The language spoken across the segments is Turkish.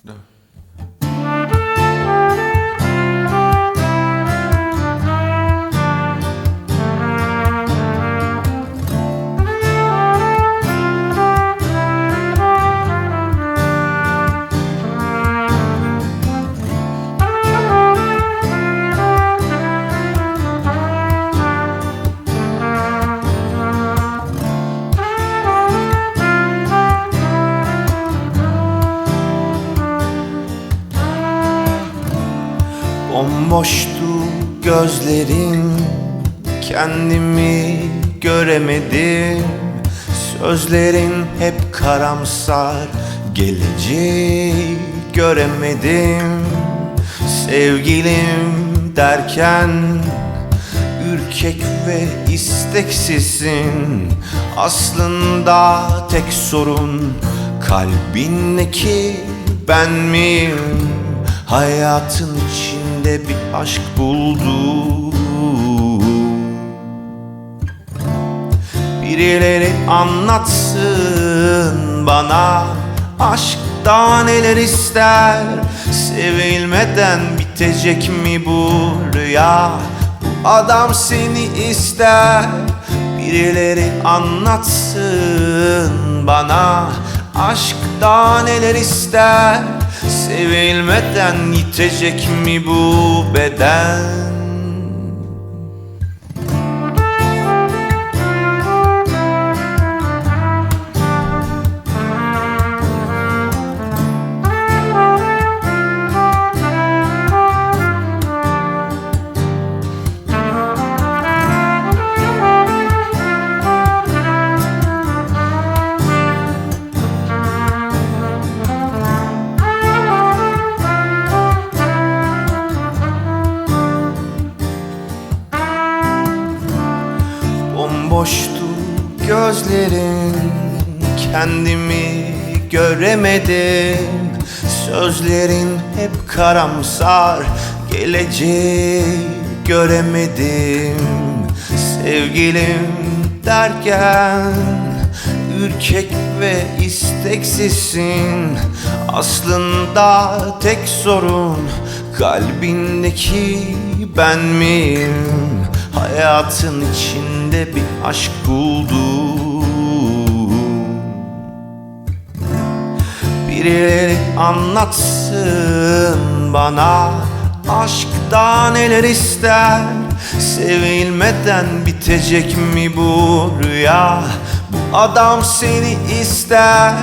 Değil mi? Bomboştu gözlerim, kendimi göremedim. Sözlerin hep karamsar, geleceği göremedim. Sevgilim derken ürkek ve isteksizsin. Aslında tek sorun kalbindeki ben miyim? Hayatın içinde bir aşk buldum. Birileri anlatsın bana, aşkta neler ister. Sevilmeden bitecek mi bu rüya? Bu adam seni ister. Birileri anlatsın bana, aşkta neler ister. Sevilmeden yitecek mi bu beden? Bomboştu gözlerin, kendimi göremedim. Sözlerin hep karamsar, geleceği göremedim. Sevgilim derken ürkek ve isteksizsin. Aslında tek sorun kalbindeki ben miyim? Hayatın içinde bir aşk buldum. Birileri anlatsın bana, aşkta neler ister. Sevilmeden bitecek mi bu rüya? Bu adam seni ister.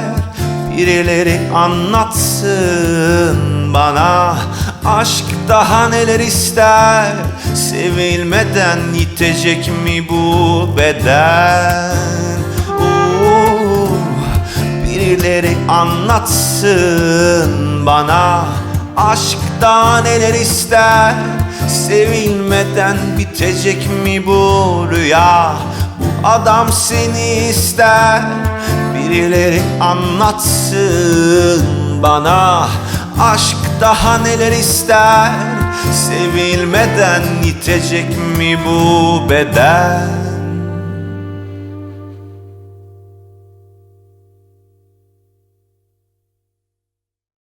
Birileri anlatsın bana, aşk daha neler ister. Sevilmeden yitecek mi bu beden? Birileri anlatsın bana, aşk daha neler ister. Sevilmeden bitecek mi bu rüya? Bu adam seni ister. Birileri anlatsın bana, aşk daha neler ister. Sevilmeden yitecek mi bu beden?